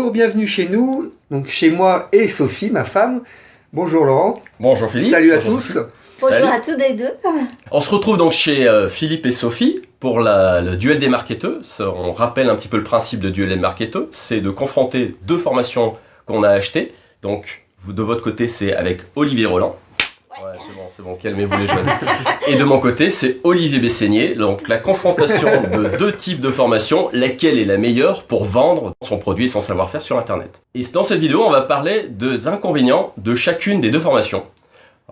Bonjour, bienvenue chez nous, donc chez moi et Sophie, ma femme. Bonjour Laurent. Bonjour Philippe. Salut à Bonjour tous. Sophie. Bonjour Salut. à tous les deux. On se retrouve donc chez Philippe et Sophie pour le duel des marketeurs. On rappelle un petit peu le principe de duel des marketeurs, c'est de confronter deux formations qu'on a achetées. Donc vous, de votre côté, c'est avec Olivier Roland. Ouais, c'est bon, calmez-vous les jeunes. Et de mon côté, c'est Olivier Besseigné. Donc la confrontation de deux types de formations, laquelle est la meilleure pour vendre son produit et son savoir-faire sur Internet. Et dans cette vidéo, on va parler des inconvénients de chacune des deux formations.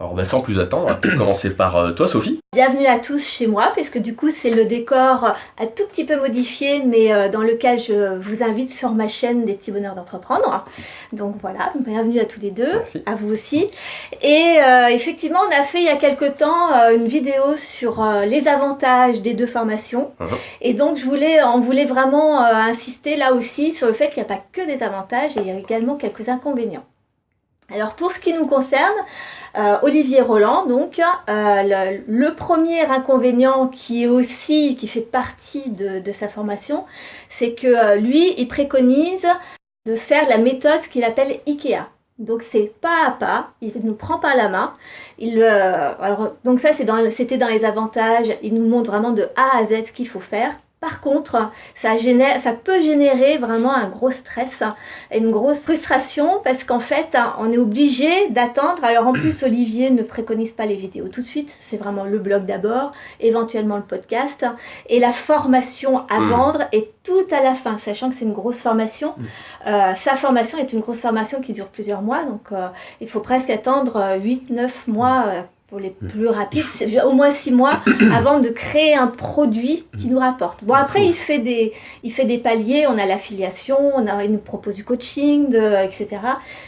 Alors sans plus attendre, on va commencer par toi Sophie. Bienvenue à tous chez moi, puisque du coup c'est le décor un tout petit peu modifié, mais dans lequel je vous invite sur ma chaîne des petits bonheurs d'entreprendre. Donc voilà, bienvenue à tous les deux, Merci. à vous aussi. Et effectivement, on a fait il y a quelque temps une vidéo sur les avantages des deux formations. Et donc on voulait vraiment insister là aussi sur le fait qu'il n'y a pas que des avantages, et il y a également quelques inconvénients. Alors pour ce qui nous concerne, Olivier Roland, donc le premier inconvénient qui fait partie de sa formation, c'est que lui, il préconise de faire la méthode qu'il appelle IKEA. Donc c'est pas à pas, il nous prend par la main. Donc ça c'était dans les avantages, il nous montre vraiment de A à Z ce qu'il faut faire. Par contre, ça peut générer vraiment un gros stress et une grosse frustration parce qu'en fait, on est obligé d'attendre. Alors en plus, Olivier ne préconise pas les vidéos tout de suite. C'est vraiment le blog d'abord, éventuellement le podcast. Et la formation à vendre est tout à la fin, sachant que c'est une grosse formation. Sa formation est une grosse formation qui dure plusieurs mois. Donc il faut presque attendre 8-9 mois pour les plus rapides, c'est au moins 6 mois avant de créer un produit qui nous rapporte. Bon, après, il fait des paliers, on a l'affiliation, il nous propose du coaching, etc.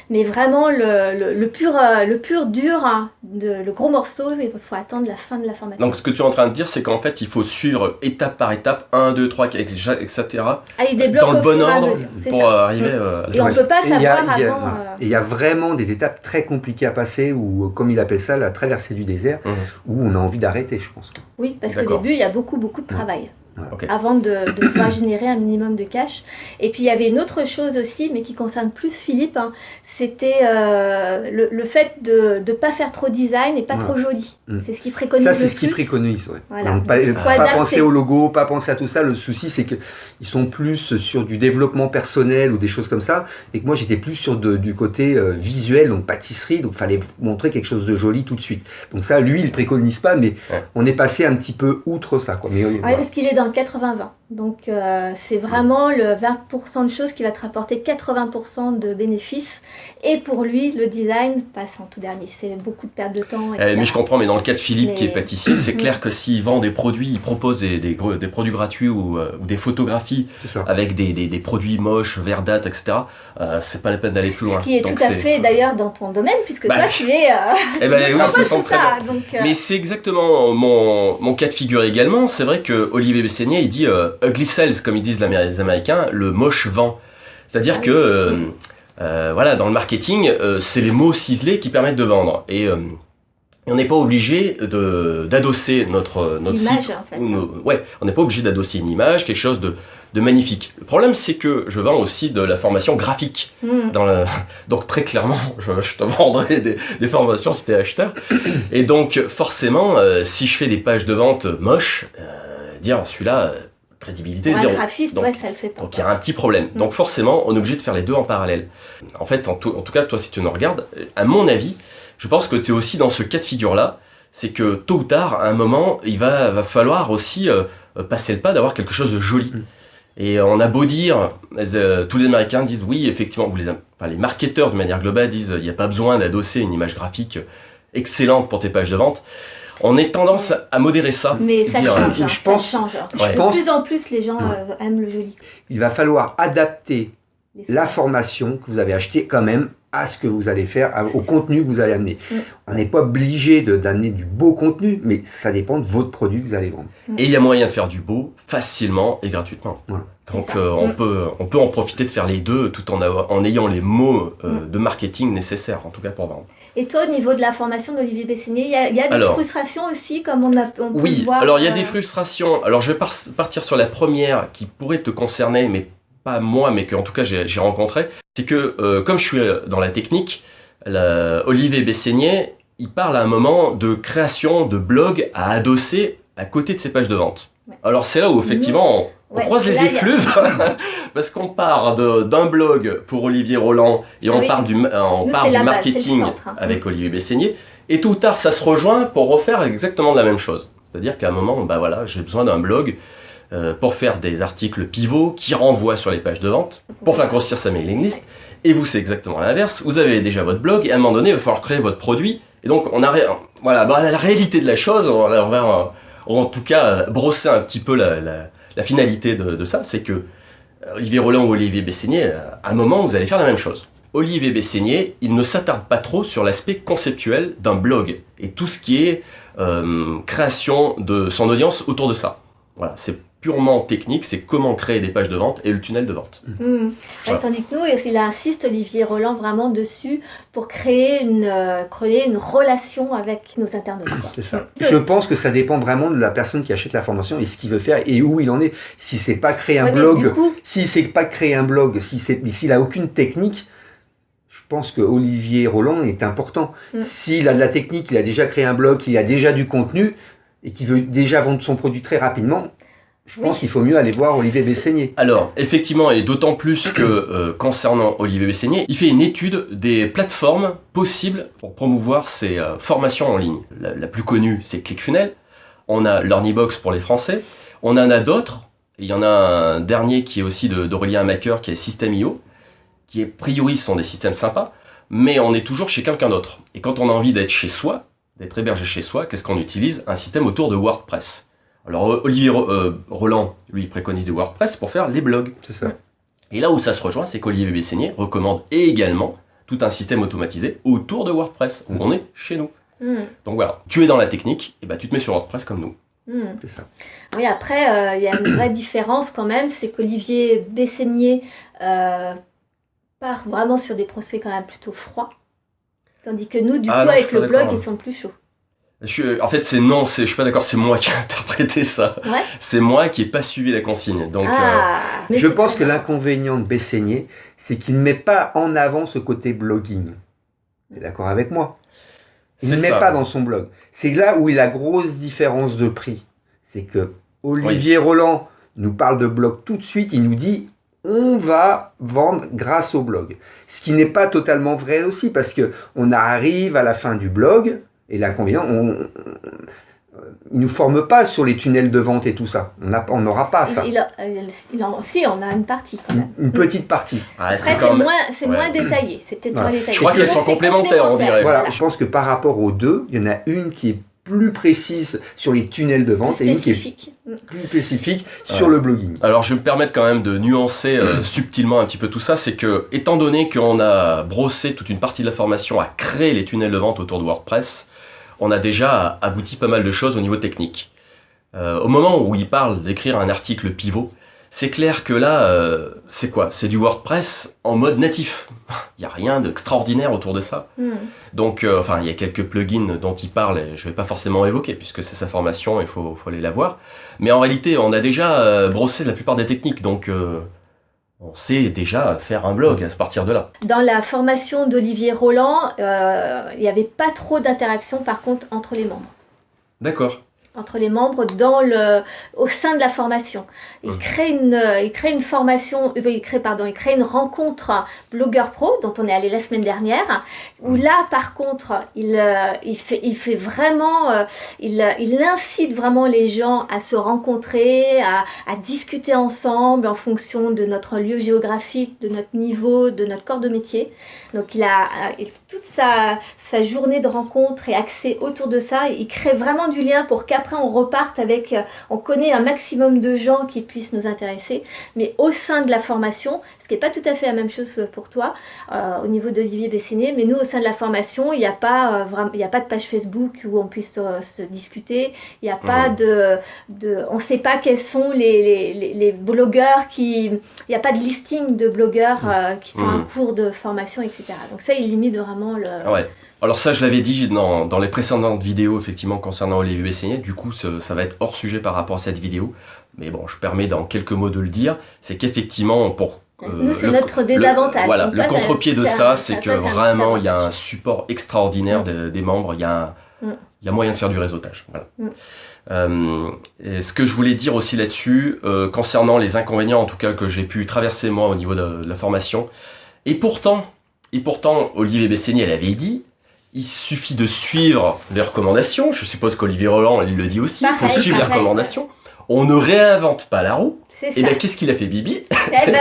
Mais vraiment, le pur dur, le gros morceau, il faut attendre la fin de la formation. Donc ce que tu es en train de dire, c'est qu'en fait, il faut suivre étape par étape, 1, 2, 3, etc. Il débloque dans le bon ordre pour arriver à la Et on ne peut pas savoir avant... Et il y a vraiment des étapes très compliquées à passer, ou comme il appelle ça, la traversée du désert, où on a envie d'arrêter, je pense. Oui, parce qu'au début, il y a beaucoup de travail. Okay. Avant de pouvoir générer un minimum de cash. Et puis il y avait une autre chose aussi, mais qui concerne plus Philippe, c'était le fait de ne pas faire trop design et pas trop joli. C'est ce qu'il préconise. Ça, c'est ce qu'il préconise. Ouais. Voilà. Donc, pas penser au logo, pas penser à tout ça. Le souci, c'est qu'ils sont plus sur du développement personnel ou des choses comme ça, et que moi, j'étais plus sur du côté visuel, donc pâtisserie, donc il fallait montrer quelque chose de joli tout de suite. Donc ça, lui, il ne préconise pas, mais on est passé un petit peu outre ça. Quoi. Mais, voilà. Parce qu'il est dans le 80-20. Donc c'est vraiment le 20% de choses qui va te rapporter 80% de bénéfices. Et pour lui, le design passe en tout dernier. C'est beaucoup de perte de temps. Mais je comprends, mais dans le cas de Philippe qui est pâtissier, c'est clair que s'il vend des produits, il propose des produits gratuits ou des photographies avec des produits moches, verdâtres, etc. C'est pas la peine d'aller plus loin. Ce qui est tout à fait d'ailleurs dans ton domaine, puisque toi tu es... oui, c'est tout ça. Donc, Mais c'est exactement mon cas de figure également. C'est vrai que Olivier Besseigné, il dit ugly sells, comme ils disent les Américains, le moche vend. C'est-à-dire que voilà, dans le marketing, c'est les mots ciselés qui permettent de vendre. Et on n'est pas obligé d'adosser notre l'image, site. En fait. On n'est pas obligé d'adosser une image, quelque chose de magnifique. Le problème, c'est que je vends aussi de la formation graphique. Donc très clairement, je te vendrais des formations si tu es acheteur. Et donc forcément, si je fais des pages de vente moches, dire celui-là... crédibilité zéro. Graphiste, donc, ça le fait pas. Donc il y a un petit problème. Donc forcément, on est obligé de faire les deux en parallèle. En fait, en tout cas, toi, si tu nous regardes, à mon avis, je pense que tu es aussi dans ce cas de figure-là. C'est que tôt ou tard, à un moment, il va falloir aussi passer le pas d'avoir quelque chose de joli. Et on a beau dire, tous les Américains disent oui, effectivement, les marketeurs de manière globale disent il n'y a pas besoin d'adosser une image graphique excellente pour tes pages de vente. On a tendance à modérer ça. Mais ça change. Je pense, de plus en plus, les gens aiment le joli. Il va falloir adapter la formation que vous avez achetée quand même à ce que vous allez faire, au contenu que vous allez amener. On n'est pas obligé d'amener du beau contenu, mais ça dépend de votre produit que vous allez vendre. Et il y a moyen de faire du beau facilement et gratuitement. Voilà. Donc on peut en profiter de faire les deux tout en ayant les mots de marketing nécessaires, en tout cas pour vendre. Et toi, au niveau de la formation d'Olivier Besseigné, il y a des frustrations aussi, comme on peut oui, le voir. Alors il y a des frustrations. Alors je vais partir sur la première qui pourrait te concerner, mais pas moi, mais qu'en tout cas j'ai rencontré, c'est que comme je suis dans la technique, Olivier Bessénier, il parle à un moment de création de blogs à adosser à côté de ses pages de vente. Ouais. Alors c'est là où effectivement on croise les effluves, parce qu'on part d'un blog pour Olivier Roland et on parle du marketing avec Olivier Bessénier, et tôt ou tard ça se rejoint pour refaire exactement la même chose. C'est-à-dire qu'à un moment, j'ai besoin d'un blog pour faire des articles pivots qui renvoient sur les pages de vente, pour faire grossir sa mailing list. Et vous, c'est exactement l'inverse. Vous avez déjà votre blog, et à un moment donné, il va falloir créer votre produit. Et donc, la réalité de la chose, on va en tout cas brosser un petit peu la finalité de ça, c'est que Olivier Roland ou Olivier Bessénier, à un moment, vous allez faire la même chose. Olivier Bessénier, il ne s'attarde pas trop sur l'aspect conceptuel d'un blog et tout ce qui est création de son audience autour de ça. Voilà, c'est purement technique, c'est comment créer des pages de vente et le tunnel de vente. Voilà. Tandis que nous, il insiste, Olivier Roland, vraiment dessus pour créer une relation avec nos internautes. C'est ça. Je pense que ça dépend vraiment de la personne qui achète la formation et ce qu'il veut faire et où il en est. Si c'est pas créer un blog, s'il a aucune technique, je pense que Olivier Roland est important. S'il a de la technique, il a déjà créé un blog, il a déjà du contenu et qu'il veut déjà vendre son produit très rapidement, je pense qu'il faut mieux aller voir Olivier Bessénier. Alors, effectivement, et d'autant plus que concernant Olivier Bessénier, il fait une étude des plateformes possibles pour promouvoir ses formations en ligne. La plus connue, c'est ClickFunnels. On a LearnyBox pour les Français. On en a d'autres. Il y en a un dernier qui est aussi d'Aurélien Maker, qui est System.io, qui a priori sont des systèmes sympas, mais on est toujours chez quelqu'un d'autre. Et quand on a envie d'être chez soi, d'être hébergé chez soi, qu'est-ce qu'on utilise? Un système autour de WordPress. Alors Olivier Roland, lui, préconise du WordPress pour faire les blogs. C'est ça. Et là où ça se rejoint, c'est qu'Olivier Bessénier recommande également tout un système automatisé autour de WordPress, où on est chez nous. Donc voilà, tu es dans la technique, et tu te mets sur WordPress comme nous. C'est ça. Oui, après, il y a une vraie différence quand même, c'est qu'Olivier Bessénier part vraiment sur des prospects quand même plutôt froids, tandis que nous, avec le blog, ils sont plus chauds. Je suis pas d'accord, c'est moi qui ai interprété ça. Ouais. C'est moi qui n'ai pas suivi la consigne. Donc, je pense que l'inconvénient de Bessénier, c'est qu'il ne met pas en avant ce côté blogging. Tu es d'accord avec moi? Il ne met pas dans son blog. C'est là où il a la grosse différence de prix. C'est que Olivier Roland nous parle de blog tout de suite, il nous dit on va vendre grâce au blog. Ce qui n'est pas totalement vrai aussi, parce qu'on arrive à la fin du blog, et l'inconvénient, il ne nous forme pas sur les tunnels de vente et tout ça. On n'aura pas ça. Si, on a une partie quand même. Une petite partie. Après, c'est moins détaillé. C'est peut-être moins détaillé. Je crois qu'elles sont complémentaires, on dirait. Voilà, je pense que par rapport aux deux, il y en a une qui est plus précise sur les tunnels de vente et une qui est plus spécifique sur le blogging. Alors je vais me permettre quand même de nuancer subtilement un petit peu tout ça, c'est que étant donné qu'on a brossé toute une partie de la formation à créer les tunnels de vente autour de WordPress, on a déjà abouti pas mal de choses au niveau technique. Au moment où il parle d'écrire un article pivot, c'est clair que là, c'est quoi? C'est du WordPress en mode natif. Il n'y a rien d'extraordinaire autour de ça. Donc, il y a quelques plugins dont il parle et je ne vais pas forcément évoquer puisque c'est sa formation, il faut aller la voir. Mais en réalité, on a déjà brossé la plupart des techniques, donc on sait déjà faire un blog à partir de là. Dans la formation d'Olivier Roland, il n'y avait pas trop d'interaction par contre entre les membres. D'accord. Entre les membres au sein de la formation. Il crée une formation, il crée une rencontre blogueur pro dont on est allé la semaine dernière, où là par contre il fait vraiment, il incite vraiment les gens à se rencontrer, à discuter ensemble en fonction de notre lieu géographique, de notre niveau, de notre corps de métier. Donc toute sa journée de rencontre est axée autour de ça. Il crée vraiment du lien pour qu'après on reparte on connaît un maximum de gens qui puissent nous intéresser, mais au sein de la formation, ce qui n'est pas tout à fait la même chose pour toi, au niveau d'Olivier Bessénier, mais nous au sein de la formation, il n'y a pas de page Facebook où on puisse se discuter, il n'y a pas on ne sait pas quels sont les blogueurs il n'y a pas de listing de blogueurs qui sont en cours de formation, etc. Donc ça, il limite vraiment le... Ouais. Alors ça, je l'avais dit dans les précédentes vidéos, effectivement, concernant Olivier Bessénier. Du coup, ça va être hors sujet par rapport à cette vidéo. mais bon, je permets dans quelques mots de le dire, c'est qu'effectivement, pour nous, c'est notre désavantage. Voilà, donc le toi, contre-pied de ça, c'est que un vraiment, il y a un désavantage. support extraordinaire des membres, il y a moyen de faire du réseautage. Voilà. Et ce que je voulais dire aussi là-dessus, concernant les inconvénients, en tout cas, que j'ai pu traverser moi au niveau de la formation, et pourtant, Olivier Besséni, elle avait dit, il suffit de suivre les recommandations, je suppose qu'Olivier Roland, il le dit aussi, il faut suivre les recommandations, on ne réinvente pas la roue. Et bien, qu'est-ce qu'il a fait, Bibi?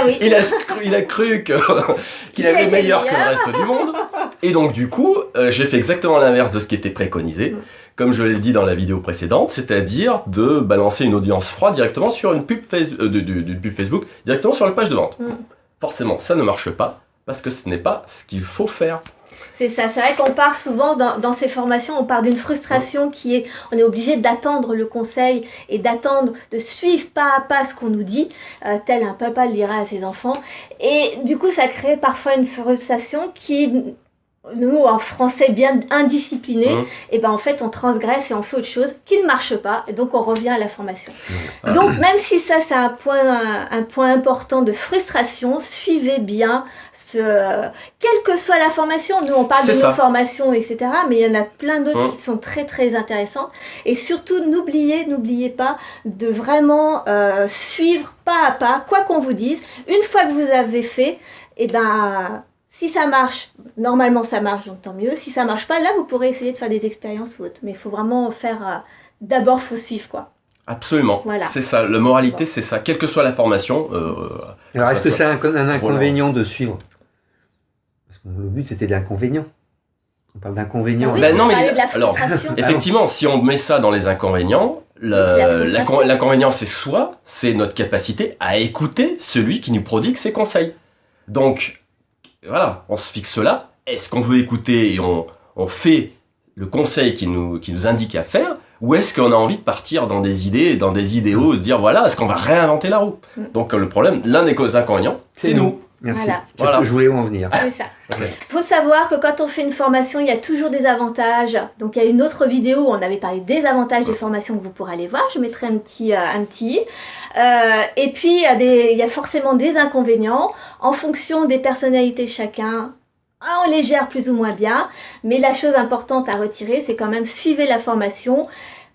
Oui. il a cru qu'il avait meilleur que le reste du monde. Et donc, du coup, j'ai fait exactement l'inverse de ce qui était préconisé, comme je l'ai dit dans la vidéo précédente, c'est-à-dire de balancer une audience froide directement sur une pub, pub Facebook, directement sur la page de vente. Forcément, ça ne marche pas, parce que ce n'est pas ce qu'il faut faire. C'est ça, c'est vrai qu'on part souvent dans ces formations, on part d'une frustration qui est, on est obligé d'attendre le conseil et d'attendre, de suivre pas à pas ce qu'on nous dit, tel un papa le dirait à ses enfants. Et du coup, ça crée parfois une frustration qui, nous en français bien indiscipliné, et ben en fait on transgresse et on fait autre chose qui ne marche pas, et donc on revient à la formation. Donc même si ça c'est un point important de frustration, suivez bien quelle que soit la formation. Nous on parle de nos formations, etc., mais il y en a plein d'autres qui sont très très intéressantes, et surtout n'oubliez pas de vraiment suivre pas à pas quoi qu'on vous dise. Une fois que vous avez fait, et ben si ça marche, normalement ça marche, donc tant mieux. Si ça marche pas, là vous pourrez essayer de faire des expériences ou autres, mais il faut vraiment faire, d'abord il faut suivre quoi. Absolument, voilà. C'est ça, la moralité c'est ça, quelle que soit la formation. Alors est-ce que c'est un inconvénient de suivre? Parce que le but c'était de l'inconvénient. On parle d'inconvénients. Oui, non, mais de la alors, effectivement, si on met ça dans les inconvénients, l'inconvénient c'est notre capacité à écouter celui qui nous prodigue ses conseils. Donc, voilà, on se fixe là. Est-ce qu'on veut écouter et on fait le conseil qui nous indique à faire, ou est-ce qu'on a envie de partir dans des idées, dans des idéaux, de dire voilà, est-ce qu'on va réinventer la roue? Donc le problème, l'un des inconvénients, c'est nous. Merci. C'est ce que je voulais en venir. C'est ça. Il faut savoir que quand on fait une formation, il y a toujours des avantages. Donc il y a une autre vidéo où on avait parlé des avantages des formations que vous pourrez aller voir. Je mettrai un petit. Et puis il y a forcément des inconvénients en fonction des personnalités de chacun. On les gère plus ou moins bien, mais la chose importante à retirer, c'est quand même suivez la formation,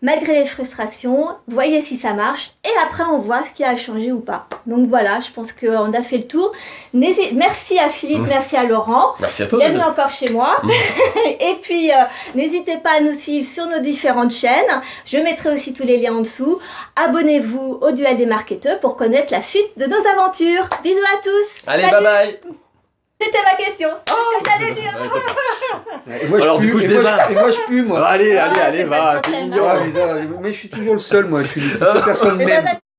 malgré les frustrations, voyez si ça marche, et après on voit ce qui a changé ou pas. Donc voilà, je pense qu'on a fait le tour. Merci à Philippe, merci à Laurent. Merci à toi. Bienvenue encore chez moi. Et puis, n'hésitez pas à nous suivre sur nos différentes chaînes. Je mettrai aussi tous les liens en dessous. Abonnez-vous au Duel des Marketeurs pour connaître la suite de nos aventures. Bisous à tous. Allez, bye bye. C'était ma question. C'est ce que j'allais dire. Et moi, alors, du coup, je pue, moi. Allez, va, t'es mignon. Mais je suis toujours le seul, moi. Je suis la seule personne même.